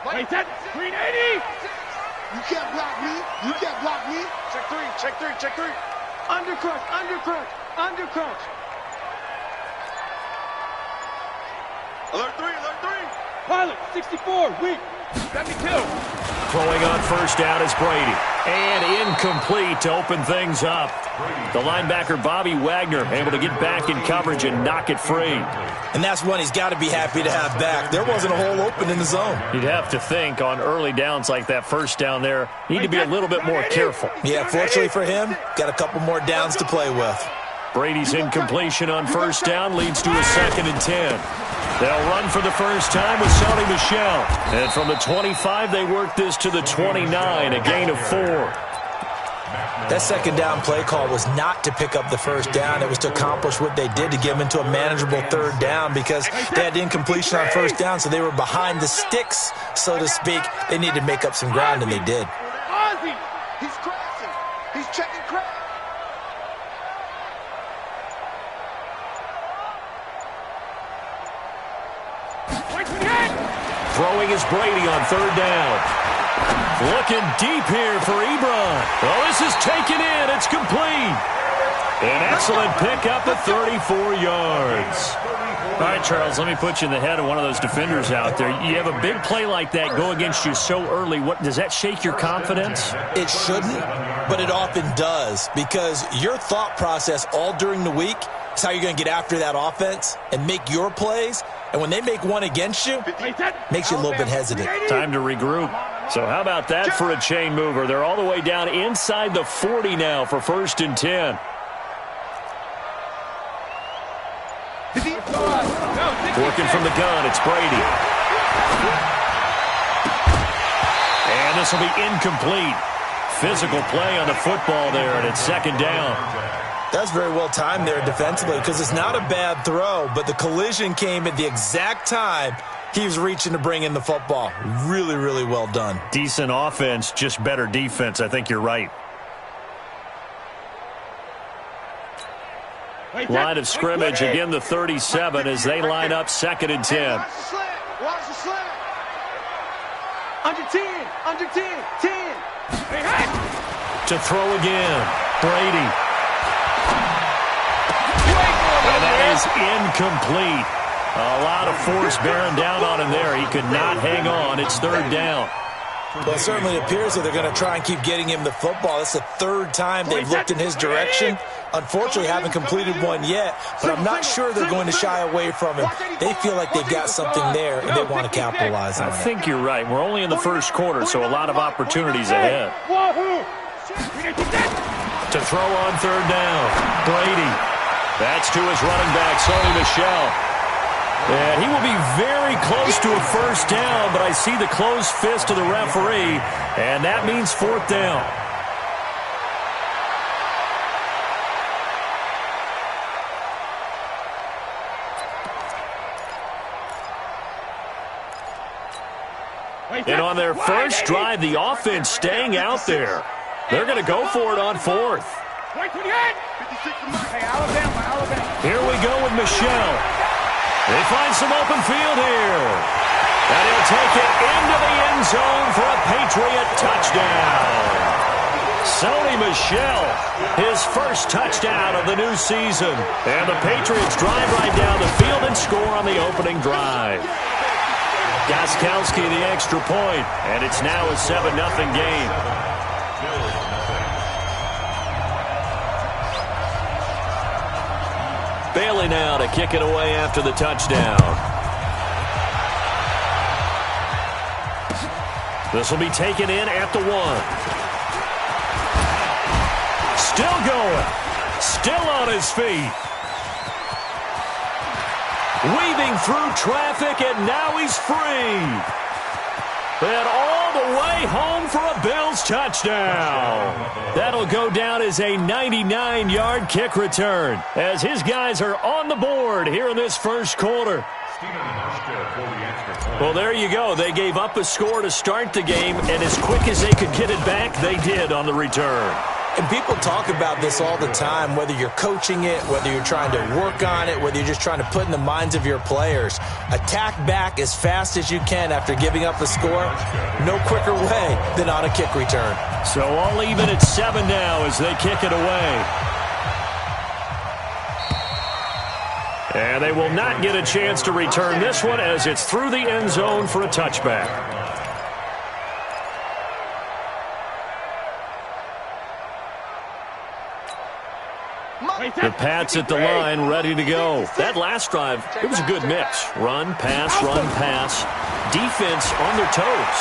Wait, that 380. You can't block me. You can't block me. Check three, check three, check three. Undercrunch, undercrunch, undercrunch. Alert three. Pilot, 64, weak. 72. Throwing on first down is Brady. And incomplete to open things up. The linebacker, Bobby Wagner, able to get back in coverage and knock it free. And that's one he's got to be happy to have back. There wasn't a hole open in the zone. You'd have to think on early downs like that first down there, you need to be a little bit more careful. Yeah, fortunately for him, got a couple more downs to play with. Brady's incompletion on first down leads to a 2nd and 10. They'll run for the first time with Sony Michel. And from the 25, they work this to the 29, a gain of 4. That second down play call was not to pick up the first down. It was to accomplish what they did to get them into a manageable third down because they had incompletion on first down, so they were behind the sticks, so to speak. They needed to make up some ground, and they did. Ozzy, he's crashing. He's checking crash. Throwing is Brady on third down. Looking deep here for Ebron. Oh, this is taken in. It's complete. An excellent pickup at 34 yards. All right, Charles, let me put you in the head of one of those defenders out there. You have a big play like that go against you so early. What does that shake your confidence? It shouldn't, but it often does because your thought process all during the week is how you're going to get after that offense and make your plays. And when they make one against you, makes you a little bit hesitant. Time to regroup. So how about that for a chain mover? They're all the way down inside the 40 now for 1st and 10. Working from the gun, it's Brady. And this will be incomplete. Physical play on the football there, and it's 2nd down. That's very well timed there defensively because it's not a bad throw, but the collision came at the exact time he was reaching to bring in the football. Really, really well done. Decent offense, just better defense. I think you're right. Line of scrimmage, again the 37 as they line up 2nd and 10. Watch the slant. Under 10, under 10, 10. To throw again, Brady. And that is incomplete. A lot of force bearing down on him there. He could not hang on. It's 3rd down. Well, it certainly appears that they're going to try and keep getting him the football. It's the 3rd time they've looked in his direction. Unfortunately, haven't completed one yet, but I'm not sure they're going to shy away from him. They feel like they've got something there, and they want to capitalize on it. I think you're right. We're only in the first quarter, so a lot of opportunities ahead. To throw on 3rd down, Brady. That's to his running back, Sony Michel. And he will be very close to a first down, but I see the closed fist of the referee, and that means 4th down. And on their first drive, the offense staying out there. They're going to go for it on 4th. Here we go with Michel. They find some open field here. And he'll take it into the end zone for a Patriot touchdown. Sony Michel, his first touchdown of the new season. And the Patriots drive right down the field and score on the opening drive. Gostkowski the extra point, and it's now a 7-0 game. Bailey now to kick it away after the touchdown. This will be taken in at the 1. Still going. Still on his feet. Weaving through traffic, and now he's free. And all the way home for a Bills touchdown. That'll go down as a 99-yard kick return as his guys are on the board here in this first quarter. Well, there you go. They gave up a score to start the game, and as quick as they could get it back, they did on the return. And people talk about this all the time, whether you're coaching it, whether you're trying to work on it, whether you're just trying to put in the minds of your players. Attack back as fast as you can after giving up a score. No quicker way than on a kick return. So all even at 7 now as they kick it away. And they will not get a chance to return this one as it's through the end zone for a touchback. The Pats at the line, ready to go. That last drive, it was a good mix. Run, pass, defense on their toes.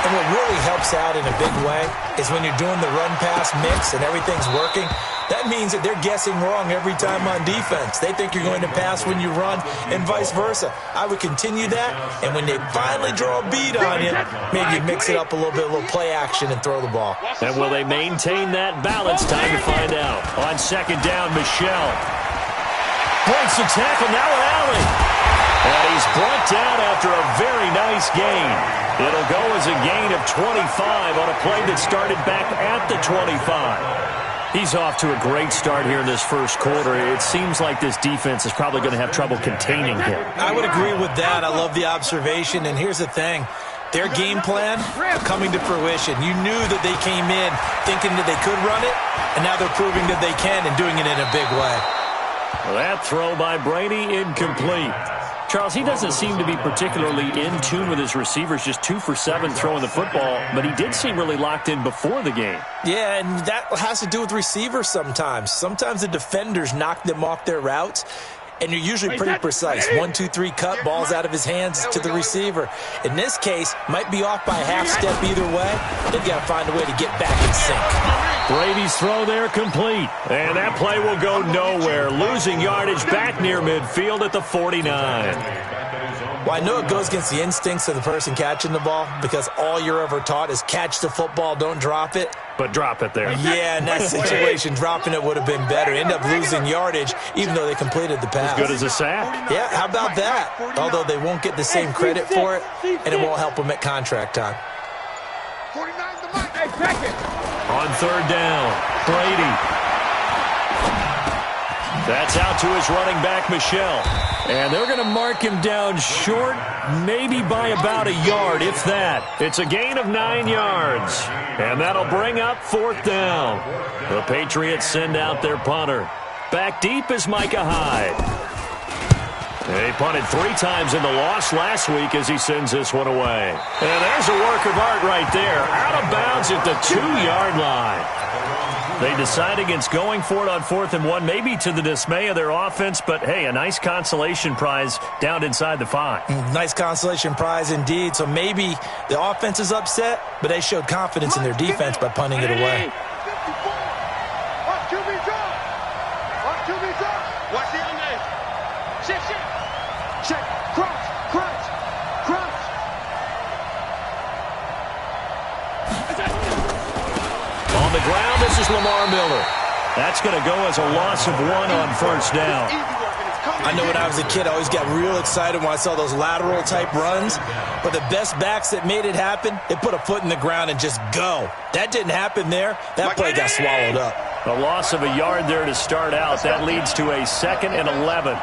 And what really helps out in a big way is when you're doing the run-pass mix and everything's working, that means that they're guessing wrong every time on defense. They think you're going to pass when you run and vice versa. I would continue that, and when they finally draw a bead on you, maybe you mix it up a little bit, a little play action, and throw the ball. And will they maintain that balance? Time to find out. On second down, Michel breaks the tackle, now an alley. And he's brought down after a very nice gain. It'll go as a gain of 25 on a play that started back at the 25. He's off to a great start here in this first quarter. It seems like this defense is probably going to have trouble containing him. I would agree with that. I love the observation. And here's the thing. Their game plan coming to fruition. You knew that they came in thinking that they could run it, and now they're proving that they can and doing it in a big way. Well, that throw by Brady incomplete. Charles, he doesn't seem to be particularly in tune with his receivers, just 2 for 7 throwing the football, but he did seem really locked in before the game. Yeah, and that has to do with receivers sometimes. Sometimes the defenders knock them off their routes, and you're usually pretty precise. 1, 2, 3 cut, balls out of his hands to the receiver. In this case, might be off by a half step either way. They've got to find a way to get back in sync. Brady's throw there complete. And that play will go nowhere. Losing yardage back near midfield at the 49. Well, I know it goes against the instincts of the person catching the ball because all you're ever taught is catch the football, don't drop it. But drop it there. Yeah, in that situation, dropping it would have been better. End up losing yardage even though they completed the pass. As good as a sack. Yeah, how about that? Although they won't get the same credit for it, and it won't help them at contract time. On third down, Brady. That's out to his running back, Michel. And they're going to mark him down short, maybe by about a yard, if that. It's a gain of 9 yards. And that'll bring up fourth down. The Patriots send out their punter. Back deep is Micah Hyde. He punted 3 times in the loss last week as he sends this one away. And there's a work of art right there. Out of bounds at the 2-yard line. They decide against going for it on 4th and 1, maybe to the dismay of their offense, but hey, a nice consolation prize down inside the 5. Nice consolation prize indeed. So maybe the offense is upset, but they showed confidence in their defense by punting it away. Watch the young man. Check. Crunch. On the ground, this is Lamar Miller. That's going to go as a loss of 1 on first down. I know when I was a kid, I always got real excited when I saw those lateral-type runs. But the best backs that made it happen, they put a foot in the ground and just go. That didn't happen there. That play got swallowed up. A loss of a yard there to start out. That leads to a 2nd and 11.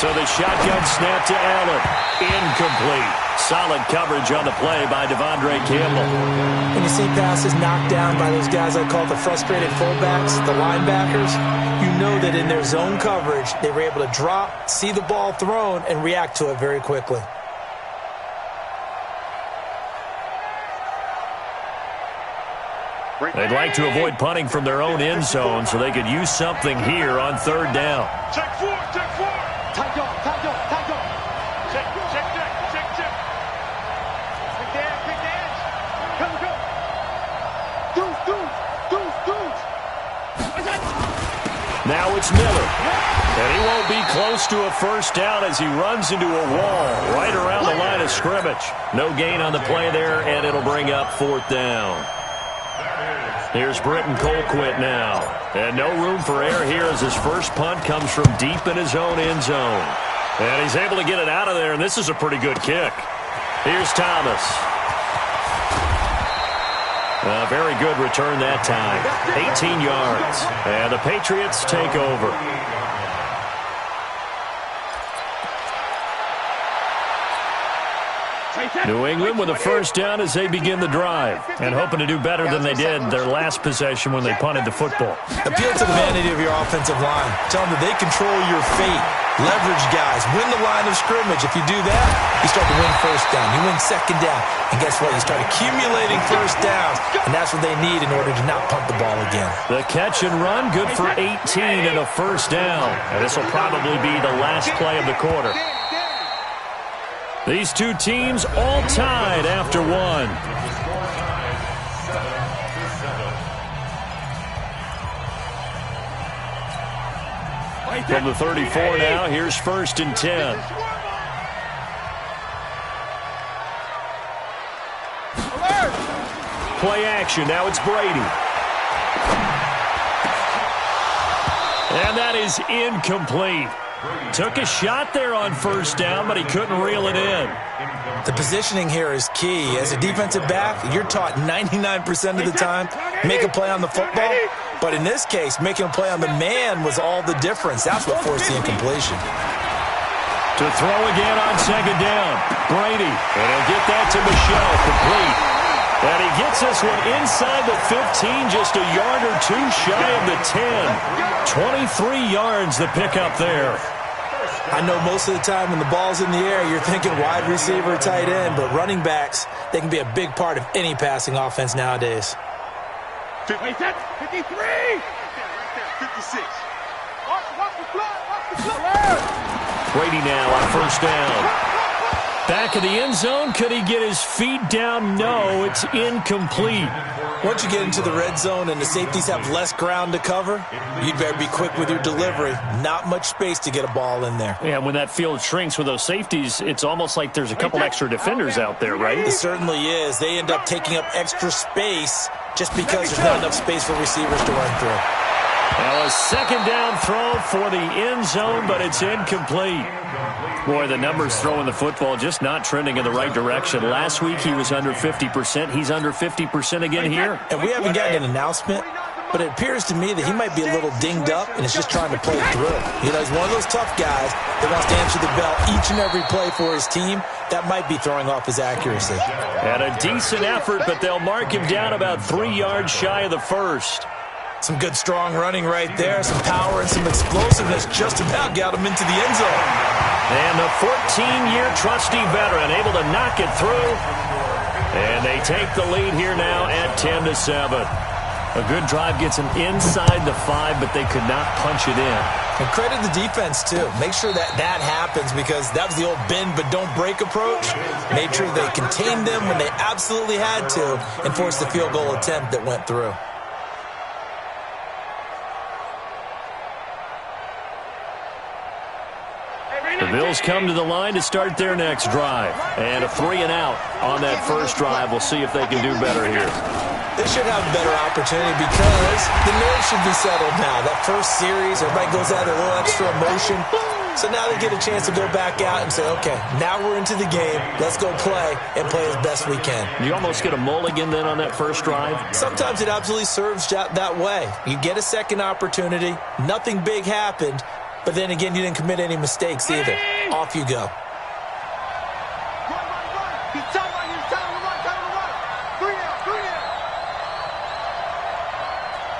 So the shotgun snap to Allen. Incomplete. Solid coverage on the play by Devondre Campbell. When you see passes knocked down by those guys I call the frustrated fullbacks, the linebackers, you know that in their zone coverage, they were able to drop, see the ball thrown, and react to it very quickly. They'd like to avoid punting from their own end zone so they could use something here on third down. Check 4. Tight dog. Check. Big dance. Go. Deuce. Now it's Miller. And he won't be close to a first down as he runs into a wall right around the line of scrimmage. No gain on the play there, and it'll bring up fourth down. Here's Britton Colquitt now. And no room for error here as his first punt comes from deep in his own end zone. And he's able to get it out of there, and this is a pretty good kick. Here's Thomas. A very good return that time. 18 yards. And the Patriots take over. New England with a first down as they begin the drive, and hoping to do better than they did their last possession when they punted the football. Appeal to the vanity of your offensive line. Tell them that they control your fate. Leverage guys. Win the line of scrimmage. If you do that, you start to win first down. You win second down. And guess what? You start accumulating first downs, and that's what they need in order to not punt the ball again. The catch and run, good for 18 and a first down. And this will probably be the last play of the quarter. These two teams all tied after one. From the 34 now, here's 1st and 10. Play action, now it's Brady. And that is incomplete. Took a shot there on first down, but he couldn't reel it in. The positioning here is key. As a defensive back, you're taught 99% of the time, make a play on the football. But in this case, making a play on the man was all the difference. That's what forced the incompletion. To throw again on second down. Brady, and he'll get that to Michelle, complete. And he gets this one inside the 15, just a yard or two shy of the 10. 23 yards the pickup there. I know most of the time when the ball's in the air, you're thinking wide receiver, tight end, but running backs, they can be a big part of any passing offense nowadays. 53! 56! Watch the blood! Brady now on first down. Back of the end zone, could he get his feet down? No, it's incomplete. Once you get into the red zone and the safeties have less ground to cover, you'd better be quick with your delivery. Not much space to get a ball in there. Yeah, when that field shrinks with those safeties, it's almost like there's a couple extra defenders out there, right? It certainly is. They end up taking up extra space just because there's not enough space for receivers to run through. Well, a second down throw for the end zone, but it's incomplete. Boy, the numbers throwing the football just not trending in the right direction. Last week he was under 50%. He's under 50% again here. And we haven't gotten an announcement, but it appears to me that he might be a little dinged up and is just trying to play through. You know, he's one of those tough guys that wants to answer the bell each and every play for his team. That might be throwing off his accuracy. And a decent effort, but they'll mark him down about 3 yards shy of the first. Some good, strong running right there. Some power and some explosiveness just about got him into the end zone. And the 14-year trusty veteran able to knock it through. And they take the lead here now at 10-7. A good drive gets them inside the 5, but they could not punch it in. And credit the defense, too. Make sure that happens because that was the old bend but don't break approach. Made sure they contained them when they absolutely had to and forced the field goal attempt that went through. The Bills come to the line to start their next drive. And a 3-and-out on that first drive. We'll see if they can do better here. They should have a better opportunity because the nerves should be settled now. That first series, everybody goes out with a little extra emotion. So now they get a chance to go back out and say, okay, now we're into the game. Let's go play and play as best we can. You almost get a mulligan then on that first drive? Sometimes it absolutely serves that way. You get a second opportunity. Nothing big happened. But then again, you didn't commit any mistakes either. Off you go.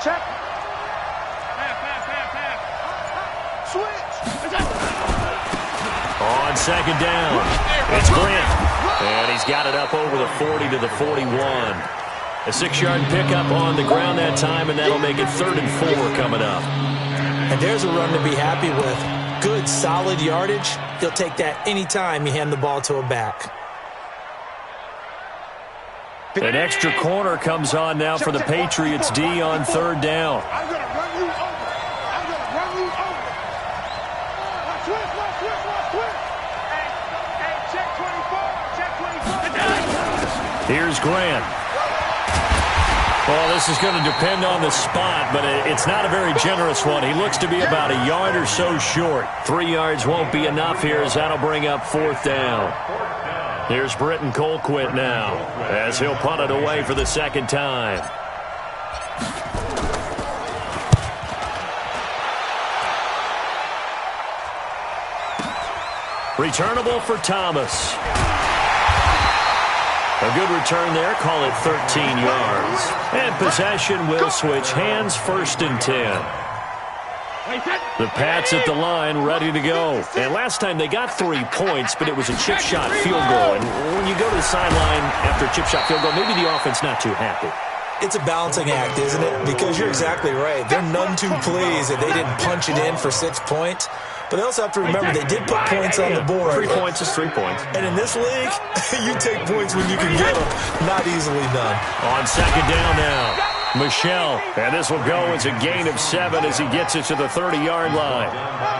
Check. On second down, it's Grant. And he's got it up over the 40 to the 41. A 6-yard pickup on the ground that time, and that'll make it 3rd and 4 coming up. And there's a run to be happy with. Good, solid yardage. He'll take that anytime you hand the ball to a back. An extra corner comes on now for the Patriots D on 3rd down. I'm going to run you over. I'm going to run you over. Watch this. Hey, check 24. Check 24. Here's Grant. Well, this is going to depend on the spot, but it's not a very generous one. He looks to be about a yard or so short. 3 yards won't be enough here as that'll bring up 4th down. Here's Britton Colquitt now as he'll punt it away for the second time. Returnable for Thomas. A good return there, call it 13 yards. And possession will switch hands, 1st and 10. The Pats at the line, ready to go. And last time they got 3 points, but it was a chip shot field goal. And when you go to the sideline after a chip shot field goal, maybe the offense not too happy. It's a balancing act, isn't it? Because you're exactly right. They're none too pleased that they didn't punch it in for 6 points. But they also have to remember they did put points on the board. 3 points is 3 points. And in this league, you take points when you can get them. Not easily done. On second down now, Michel. And this will go as a gain of 7 as he gets it to the 30-yard line.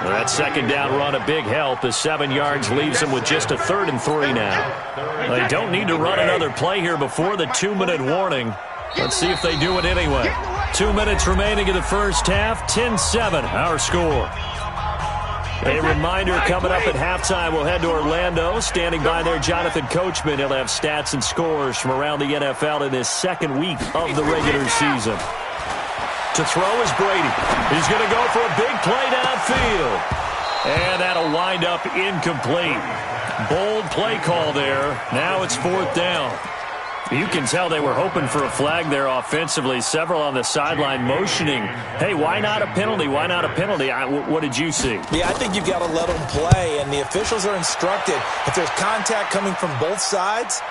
That second down run a big help as 7 yards leaves him with just a 3rd and 3 now. They don't need to run another play here before the 2-minute warning. Let's see if they do it anyway. 2 minutes remaining in the first half. 10-7, our score. A reminder coming up at halftime, we'll head to Orlando. Standing by there, Jonathan Coachman. He'll have stats and scores from around the NFL in this second week of the regular season. To throw is Brady. He's going to go for a big play downfield. And that'll wind up incomplete. Bold play call there. Now it's 4th down. You can tell they were hoping for a flag there offensively. Several on the sideline motioning, hey, why not a penalty? Why not a penalty? What did you see? Yeah, I think you've got to let them play, and the officials are instructed. If there's contact coming from both sides,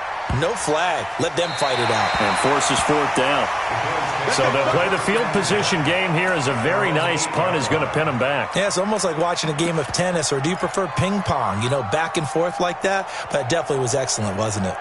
no flag. Let them fight it out. And forces 4th down. So they'll play the field position game here as a very nice punt is going to pin them back. Yeah, it's almost like watching a game of tennis, or do you prefer ping pong? You know, back and forth like that? But it definitely was excellent, wasn't it?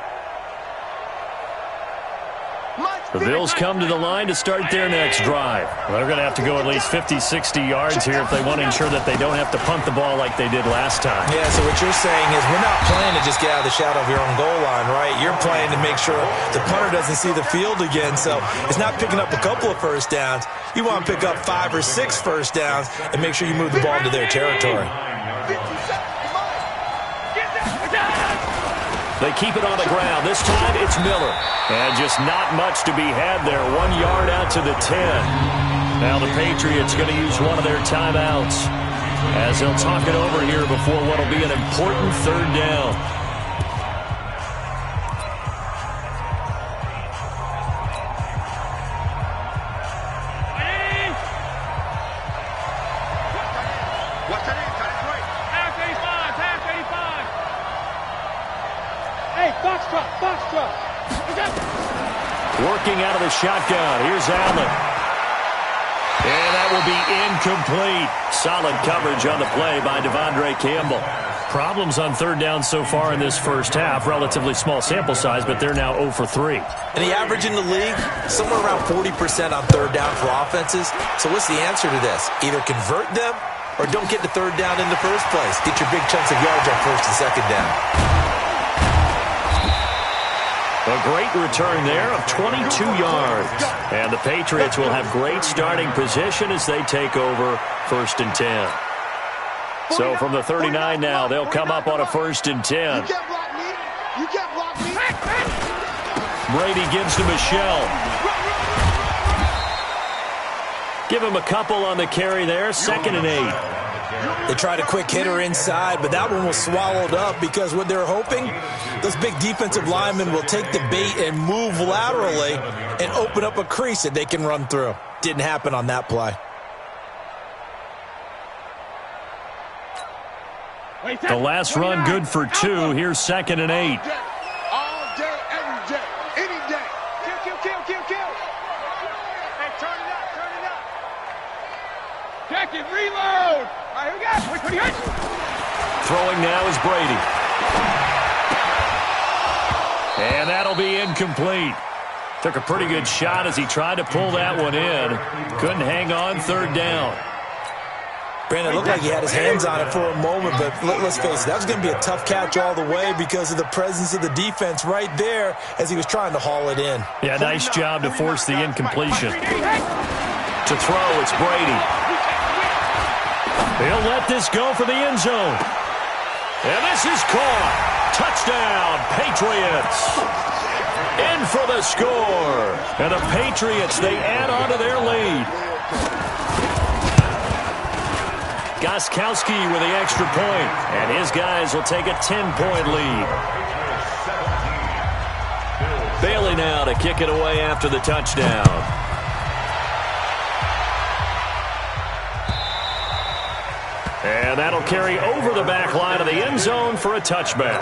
The Bills come to the line to start their next drive. Well, they're going to have to go at least 50, 60 yards here if they want to ensure that they don't have to punt the ball like they did last time. Yeah, so what you're saying is we're not playing to just get out of the shadow of your own goal line, right? You're playing to make sure the punter doesn't see the field again. So it's not picking up a couple of first downs. You want to pick up 5 or 6 first downs and make sure you move the ball into their territory. They keep it on the ground. This time it's Miller. And just not much to be had there. 1 yard out to the 10. Now the Patriots going to use one of their timeouts as they'll talk it over here before what will be an important 3rd down. Working out of the shotgun. Here's Allen. And that will be incomplete. Solid coverage on the play by Devondre Campbell. Problems on 3rd down so far in this first half. Relatively small sample size, but they're now 0 for 3. And the average in the league, somewhere around 40% on 3rd down for offenses. So what's the answer to this? Either convert them or don't get the 3rd down in the first place. Get your big chunks of yards on 1st and 2nd down. A great return there of 22 yards. And the Patriots will have great starting position as they take over 1st and 10. So from the 39 now, they'll come up on a 1st and 10. You can't block me. You can't block me. Brady gives to Michel. Give him a couple on the carry there. 2nd and 8. They tried a quick hitter inside, but that one was swallowed up because what they're hoping, those big defensive linemen will take the bait and move laterally and open up a crease that they can run through. Didn't happen on that play. The last run good for 2. Here's 2nd and 8. All day, every day, any day. Kill. Hey, turn it up. Check it, reload. All right, here we go. What do you got? Throwing now is Brady. And that'll be incomplete. Took a pretty good shot as he tried to pull that one in. Couldn't hang on 3rd down. Brandon, it looked like he had his hands on it for a moment, but let's face it, that was going to be a tough catch all the way because of the presence of the defense right there as he was trying to haul it in. Yeah, nice job to force the incompletion. To throw, it's Brady. He'll let this go for the end zone. And this is caught. Touchdown, Patriots. In for the score. And the Patriots, they add on to their lead. Gostkowski with the extra point. And his guys will take a 10-point lead. Bailey now to kick it away after the touchdown. And that'll carry over the back line of the end zone for a touchback.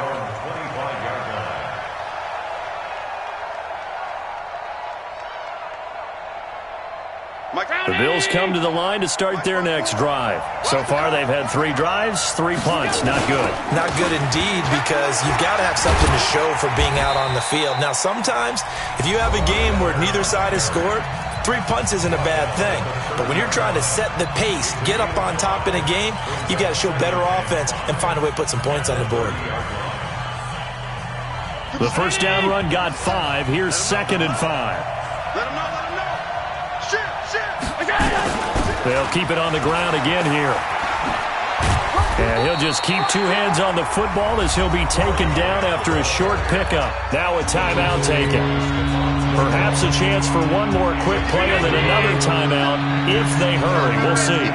The Bills come to the line to start their next drive. So far, they've had 3 drives, 3 punts. Not good. Not good indeed, because you've got to have something to show for being out on the field. Now, sometimes, if you have a game where neither side has scored, 3 punts isn't a bad thing. But when you're trying to set the pace, get up on top in a game, you've got to show better offense and find a way to put some points on the board. The first down run got 5. Here's 2nd and 5. Let him know, let him know. They'll keep it on the ground again here. And he'll just keep 2 hands on the football as he'll be taken down after a short pickup. Now a timeout taken. Perhaps a chance for one more quick play and then another timeout if they hurry. We'll see.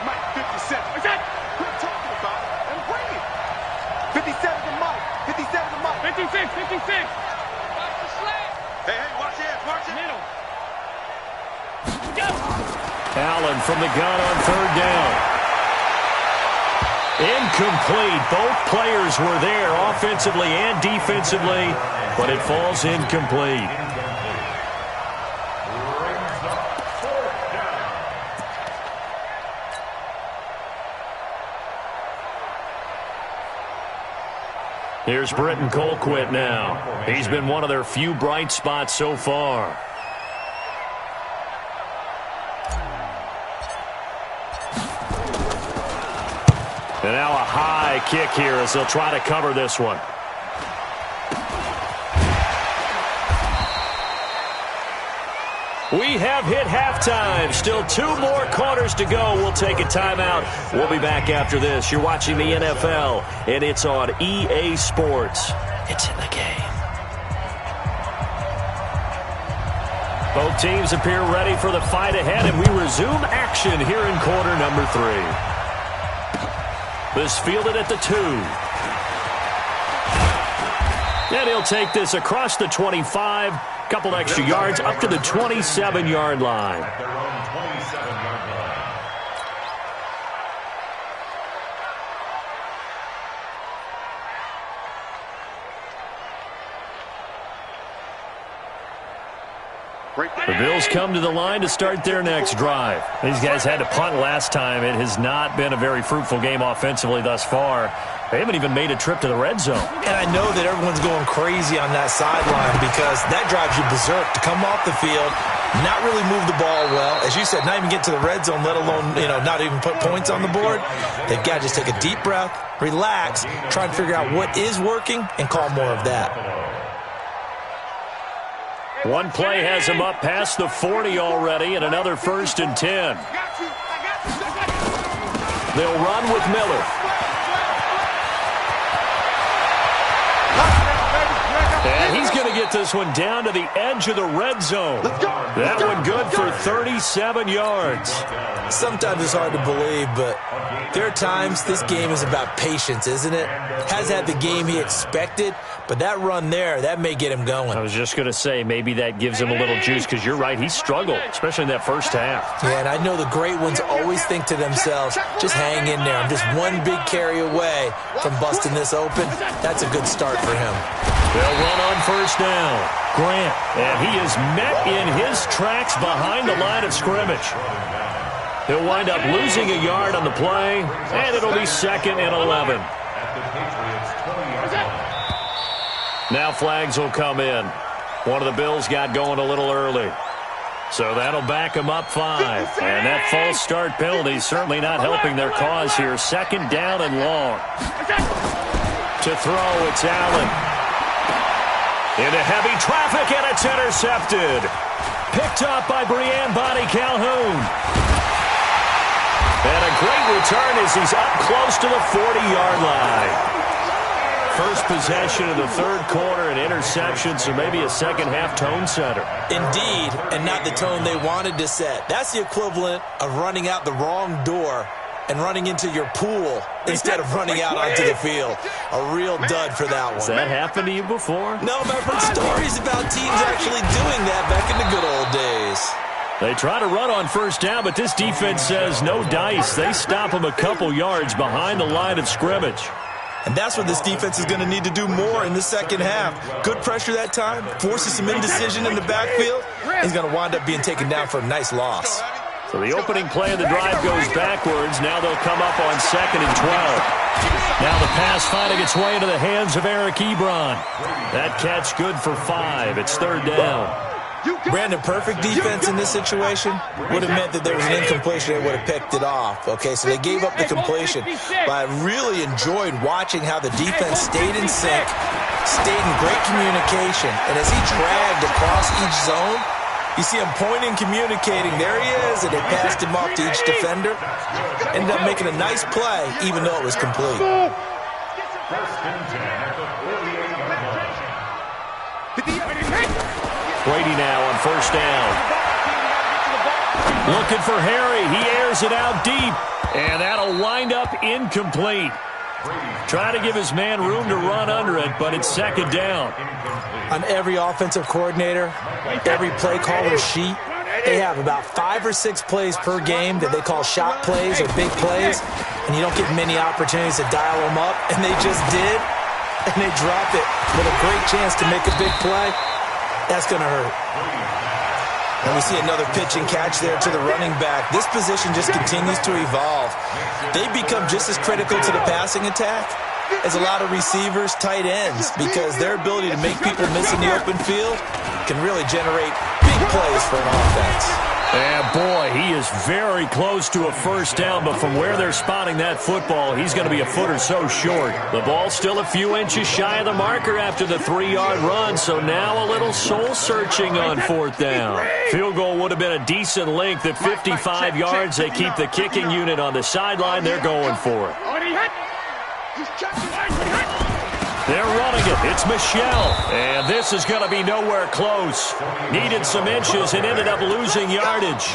Mike, 57. Quit talking about it and bring it. 57 to Mike. 57 to Mike. 56. Hey, watch it. Watch it. Middle. Allen from the gun on 3rd down. Incomplete. Both players were there offensively and defensively, but it falls incomplete. Here's Britton Colquitt now. He's been one of their few bright spots so far. And now a high kick here as they'll try to cover this one. We have hit halftime. Still 2 more quarters to go. We'll take a timeout. We'll be back after this. You're watching the NFL, and it's on EA Sports. It's in the game. Both teams appear ready for the fight ahead, and we resume action here in quarter number 3. This fielded at the 2. And he'll take this across the 25. Couple extra yards up to the 27-yard line. The Bills come to the line to start their next drive. These guys had to punt last time. It has not been a very fruitful game offensively thus far. They haven't even made a trip to the red zone. And I know that everyone's going crazy on that sideline because that drives you berserk to come off the field, not really move the ball well. As you said, not even get to the red zone, let alone, not even put points on the board. They've got to just take a deep breath, relax, try and figure out what is working, and call more of that. One play has him up past the 40 already, and another 1st and 10. They'll run with Miller. And he's going to get this one down to the edge of the red zone. That one good for 37 yards. Sometimes it's hard to believe, but there are times this game is about patience, isn't it? Has had the game he expected, but that run there, that may get him going. I was just going to say, maybe that gives him a little juice, because you're right, he struggled, especially in that first half. Yeah, and I know the great ones always think to themselves, just hang in there. I'm just one big carry away from busting this open. That's a good start for him. They'll run on 1st down. Grant, and he is met in his tracks behind the line of scrimmage. He'll wind up losing a yard on the play, and it'll be 2nd and 11. Now flags will come in. One of the Bills got going a little early. So that'll back them up 5. And that false start penalty is certainly not helping their cause here. 2nd down and long. To throw, it's Allen. Into heavy traffic, and it's intercepted. Picked up by Brianne Bonnie Calhoun. And a great return as he's up close to the 40-yard line. First possession of the third quarter, an interception, so maybe a second-half tone setter. Indeed, and not the tone they wanted to set. That's the equivalent of running out the wrong door and running into your pool instead of running out onto the field. A real dud for that one. Has that happened to you before? No, but I've heard stories about teams actually doing that back in the good old days. They try to run on first down, but this defense says no dice. They stop them a couple yards behind the line of scrimmage. And that's what this defense is going to need to do more in the second half. Good pressure that time, forces some indecision in the backfield. He's going to wind up being taken down for a nice loss. So the opening play of the drive goes backwards. Now they'll come up on 2nd and 12. Now the pass finding its way into the hands of Eric Ebron. That catch good for 5. It's 3rd down. Brandon, perfect defense in this situation would have meant that there was an incompletion. They would have picked it off. Okay, so they gave up the completion. But I really enjoyed watching how the defense stayed in sync, stayed in great communication. And as he dragged across each zone, you see him pointing, communicating. There he is, and they passed him off to each defender. Ended up making a nice play, even though it was complete. Brady now on first down. Looking for Harry. He airs it out deep. And that'll wind up incomplete. Trying to give his man room to run under it, but it's 2nd down. On every offensive coordinator, every play caller sheet, they have about 5 or 6 plays per game that they call shot plays or big plays, and you don't get many opportunities to dial them up, and they just did, and they drop it with a great chance to make a big play. That's going to hurt. And we see another pitch and catch there to the running back. This position just continues to evolve. They become just as critical to the passing attack as a lot of receivers, tight ends, because their ability to make people miss in the open field can really generate big plays for an offense. And boy, he is very close to a first down, but from where they're spotting that football, he's going to be a foot or so short. The ball's still a few inches shy of the marker after the 3-yard run, so now a little soul-searching on 4th down. Field goal would have been a decent length at 55 yards. They keep the kicking unit on the sideline. They're going for it. They're running it. It's Michelle. And this is going to be nowhere close. Needed some inches and ended up losing yardage.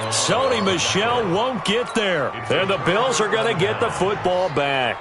Sony Michel won't get there. And the Bills are going to get the football back.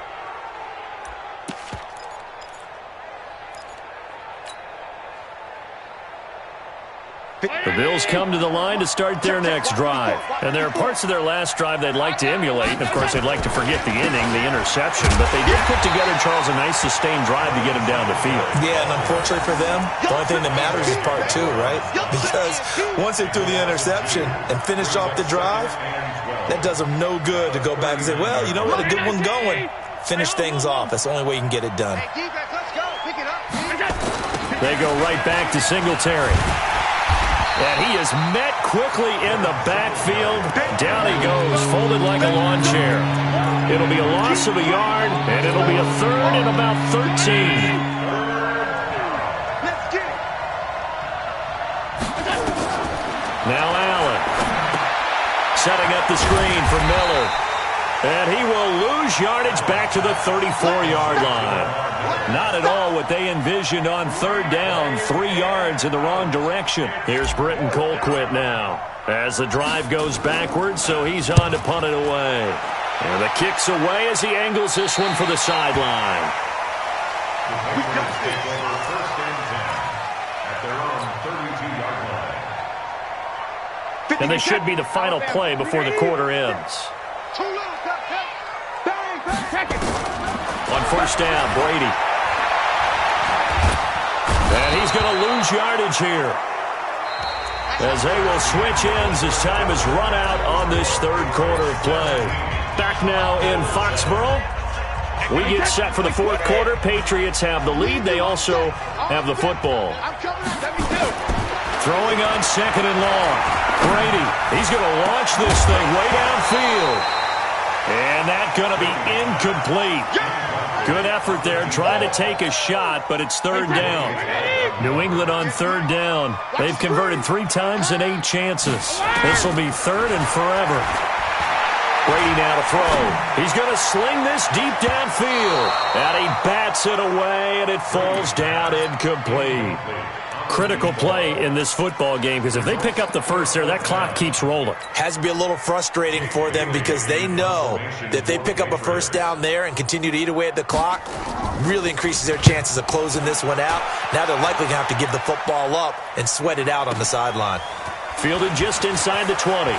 The Bills come to the line to start their next drive. And there are parts of their last drive they'd like to emulate. Of course, they'd like to forget the inning, the interception. But they did put together, Charles, a nice sustained drive to get him down the field. Yeah, and unfortunately for them, the only thing that matters is part 2, right? Because once they threw the interception and finished off the drive, that does them no good to go back and say, well, you know what, a good one going. Finish things off. That's the only way you can get it done. They go right back to Singletary. And he is met quickly in the backfield. Down he goes, folded like a lawn chair. It'll be a loss of a yard, and it'll be a 3rd and about 13. Now Allen. Setting up the screen for Miller. And he will lose yardage back to the 34-yard line. Not at all what they envisioned on 3rd down. 3 yards in the wrong direction. Here's Britton Colquitt now. As the drive goes backwards, so he's on to punt it away. And the kick's away as he angles this one for the sideline. And this should be the final play before the quarter ends. On first down, Brady. And he's going to lose yardage here. As they will switch ends as time is run out on this 3rd quarter of play. Back now in Foxborough. We get set for the 4th quarter. Patriots have the lead. They also have the football. Throwing on 2nd and long. Brady, he's going to launch this thing way downfield. And that's going to be incomplete. Good effort there trying to take a shot, but it's 3rd down. New England on 3rd down. They've converted 3 times in 8 chances. This will be 3rd and forever. Brady now to throw. He's going to sling this deep downfield. And he bats it away, and it falls down incomplete. Critical play in this football game, because if they pick up the first there, that clock keeps rolling. Has to be a little frustrating for them because they know that if they pick up a first down there and continue to eat away at the clock, really increases their chances of closing this one out. Now they're likely going to have to give the football up and sweat it out on the sideline. Fielded just inside the 20.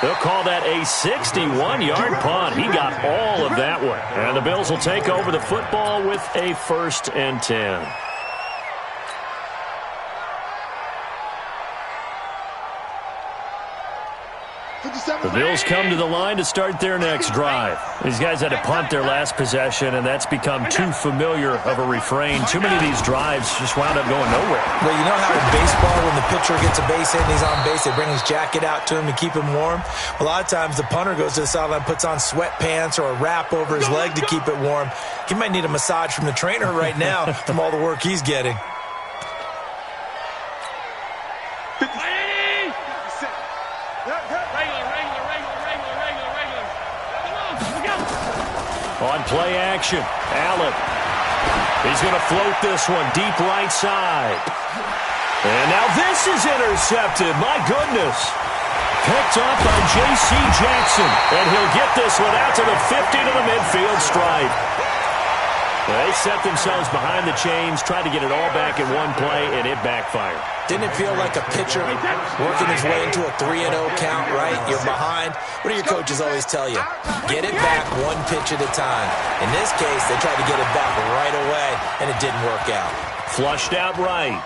They'll call that a 61-yard punt. He got all of that one. And the Bills will take over the football with a 1st and 10. The Bills come to the line to start their next drive. These guys had to punt their last possession, and that's become too familiar of a refrain. Too many of these drives just wound up going nowhere. Well, you know how in baseball, when the pitcher gets a base hit and he's on base, they bring his jacket out to him to keep him warm? A lot of times the punter goes to the sideline, puts on sweatpants or a wrap over his leg to keep it warm. He might need a massage from the trainer right now from all the work he's getting. On play action, Allen. He's going to float this one deep right side. And now this is intercepted. My goodness. Picked up by J.C. Jackson. And he'll get this one out to the 50 to the midfield stripe. They set themselves behind the chains, tried to get it all back in one play, and it backfired. Didn't it feel like a pitcher working his way into a 3-0 count, right? You're behind. What do your coaches always tell you? Get it back one pitch at a time. In this case, they tried to get it back right away, and it didn't work out. Flushed out right.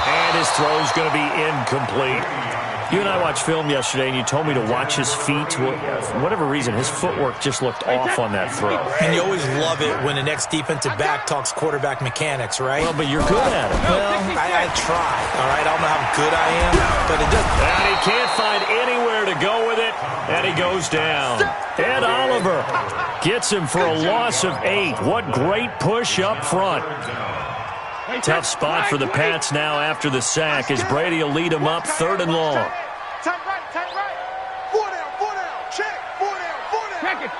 And his throw's going to be incomplete. You and I watched film yesterday, and you told me to watch his feet. Well, for whatever reason, his footwork just looked off on that throw. And you always love it when the next defensive back talks quarterback mechanics, right? Well, but you're good at it. Well, I try, all right? I don't know how good I am, but it doesn't. And he can't find anywhere to go with it, and he goes down. Ed Oliver gets him for a loss of 8. What great push up front. Tough spot for the Pats now after the sack as Brady will lead them up 3rd and long. Tight right. 4 down, check. 4 down. Check it.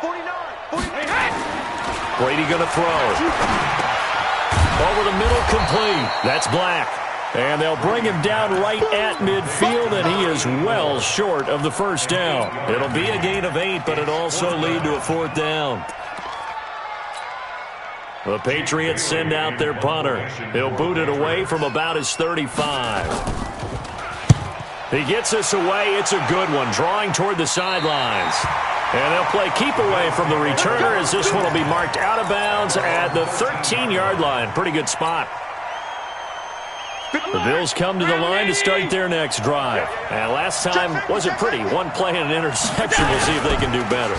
49. Brady going to throw. Over the middle, complete. That's Black. And they'll bring him down right at midfield, and he is well short of the first down. It'll be a gain of 8, but it'll also lead to a 4th down. The Patriots send out their punter. He'll boot it away from about his 35. He gets this away. It's a good one, drawing toward the sidelines. And they'll play keep away from the returner as this one will be marked out of bounds at the 13-yard line. Pretty good spot. The Bills come to the line to start their next drive. And last time wasn't pretty. One play and an interception. We'll see if they can do better.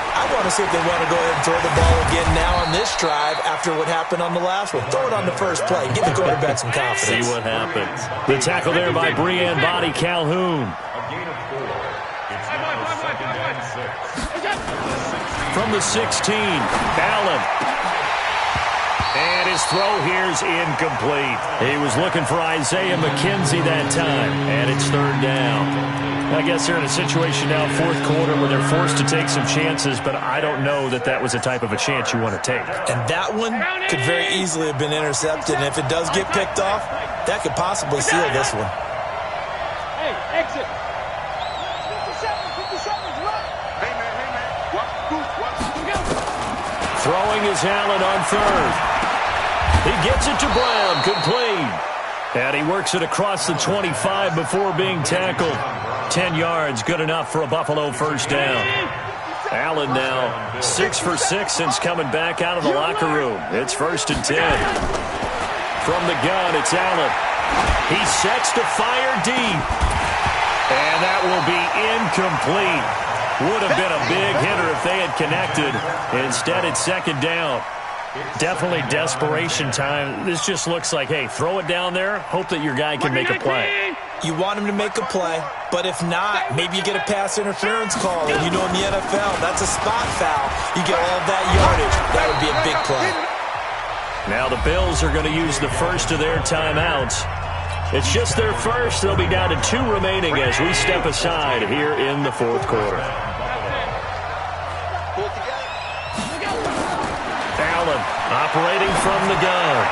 I want to see if they want to go ahead and throw the ball again now on this drive after what happened on the last one. Throw it on the first play. Give the quarterback some confidence. See what happens. The tackle there by Breanne Body Calhoun. From the 16, Allen. And his throw here's incomplete. He was looking for Isaiah McKenzie that time, and it's 3rd down. I guess they're in a situation now, 4th quarter, where they're forced to take some chances, but I don't know that that was the type of a chance you want to take. And that one could very easily have been intercepted, and if it does get picked off, that could possibly seal this one. Hey, exit. 57's right. Hey, man. Throwing is Allen on 3rd. He gets it to Brown, complete. And he works it across the 25 before being tackled. 10 yards, good enough for a Buffalo first down. Allen now 6 for 6 since coming back out of the locker room. It's 1st and 10. From the gun, it's Allen. He sets to fire deep. And that will be incomplete. Would have been a big hitter if they had connected. Instead, it's 2nd down. Definitely desperation time. This just looks like, hey, throw it down there, hope that your guy can make a play. You want him to make a play, but if not, maybe you get a pass interference call. And you know in the NFL, that's a spot foul. You get all of that yardage. That would be a big play. Now the Bills are going to use the first of their timeouts. It's just their first. They'll be down to 2 remaining as we step aside here in the fourth quarter. Allen operating from the gun.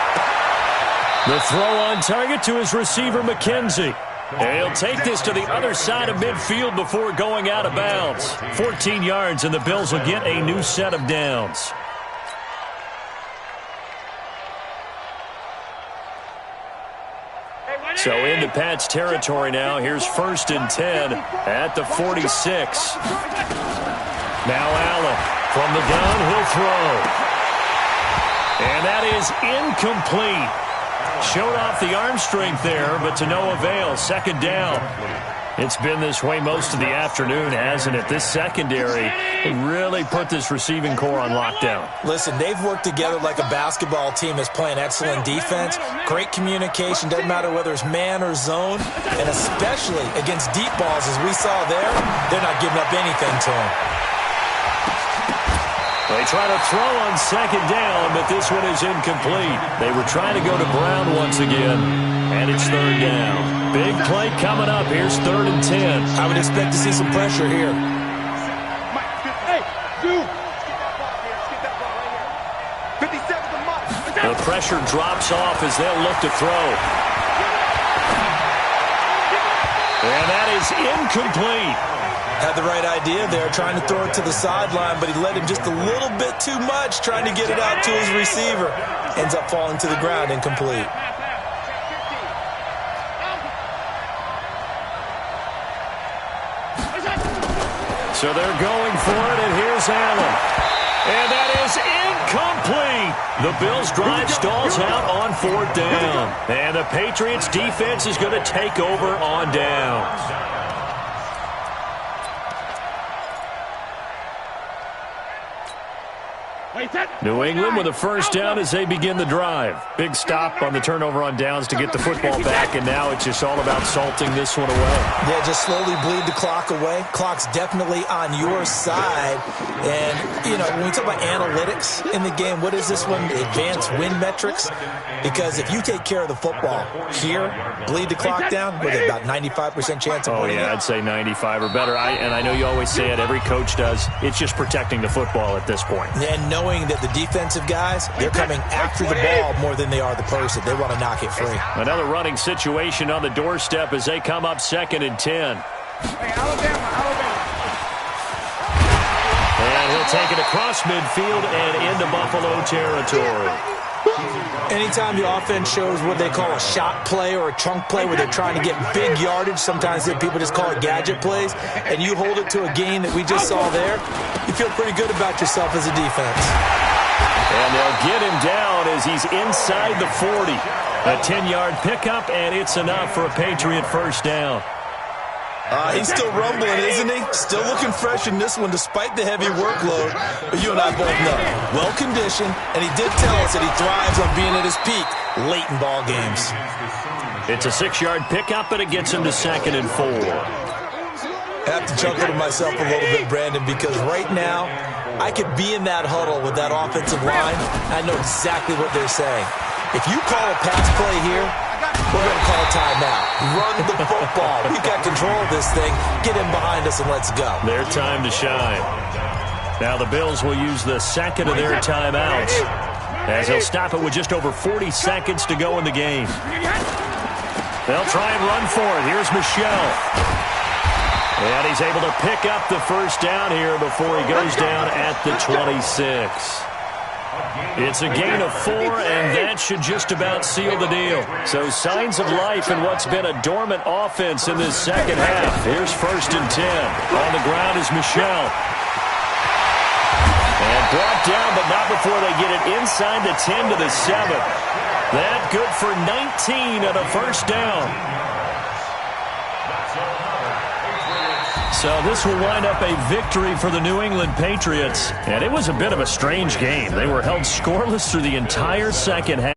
The throw on target to his receiver, McKenzie. And he'll take this to the other side of midfield before going out of bounds. 14 yards, and the Bills will get a new set of downs. So into Pat's territory now. Here's 1st and 10 at the 46. Now Allen from the gun, he'll throw. And that is incomplete. Showed off the arm strength there, but to no avail. 2nd down. It's been this way most of the afternoon, hasn't it? This secondary really put this receiving core on lockdown. Listen, they've worked together like a basketball team that's playing excellent defense. Great communication, doesn't matter whether it's man or zone. And especially against deep balls, as we saw there, they're not giving up anything to them. They try to throw on 2nd down, but this one is incomplete. They were trying to go to Brown once again, and it's 3rd down. Big play coming up. Here's 3rd and 10. I would expect to see some pressure here. The pressure drops off as they'll look to throw. And that is incomplete. Had the right idea there, trying to throw it to the sideline, but he led him just a little bit too much, trying to get it out to his receiver. Ends up falling to the ground, incomplete. So they're going for it, and here's Allen. And that is incomplete. The Bills' drive stalls out on 4th down. And the Patriots' defense is going to take over on downs. New England with a 1st down as they begin the drive. Big stop on the turnover on downs to get the football back, and now it's just all about salting this one away. Yeah, just slowly bleed the clock away. Clock's definitely on your side. And, you know, when we talk about analytics in the game, what is this one? Advanced win metrics? Because if you take care of the football here, bleed the clock down, with about 95% chance of winning. Oh, yeah, I'd say 95 or better. And I know you always say it, every coach does. It's just protecting the football at this point. And knowing that the defensive guys, they're coming after the ball more than they are the person. They want to knock it free. Another running situation on the doorstep as they come up 2nd and 10. And he'll take it across midfield and into Buffalo territory. Anytime the offense shows what they call a shot play or a chunk play where they're trying to get big yardage, sometimes people just call it gadget plays, and you hold it to a gain that we just saw there, you feel pretty good about yourself as a defense. And they'll get him down as he's inside the 40. A 10-yard pickup, and it's enough for a Patriot 1st down. He's still rumbling, isn't he? Still looking fresh in this one despite the heavy workload. But you and I both know, well-conditioned, and he did tell us that he thrives on being at his peak late in ball games. It's a 6-yard pickup, but it gets him to 2nd and 4. I have to chuckle to myself a little bit, Brandon, because right now I could be in that huddle with that offensive line. I know exactly what they're saying. If you call a pass play here, we're going to call timeout. Run the football. We've got control of this thing. Get in behind us and let's go. Their time to shine. Now the Bills will use the 2nd of their timeouts as they'll stop it with just over 40 seconds to go in the game. They'll try and run for it. Here's Michelle. And he's able to pick up the 1st down here before he goes down at the 26. It's a gain of 4, and that should just about seal the deal. So signs of life in what's been a dormant offense in this second half. Here's 1st and 10. On the ground is Michelle. And brought down, but not before they get it inside the 10 to the 7. That good for 19 and a 1st down. So this will wind up a victory for the New England Patriots. And it was a bit of a strange game. They were held scoreless through the entire second half.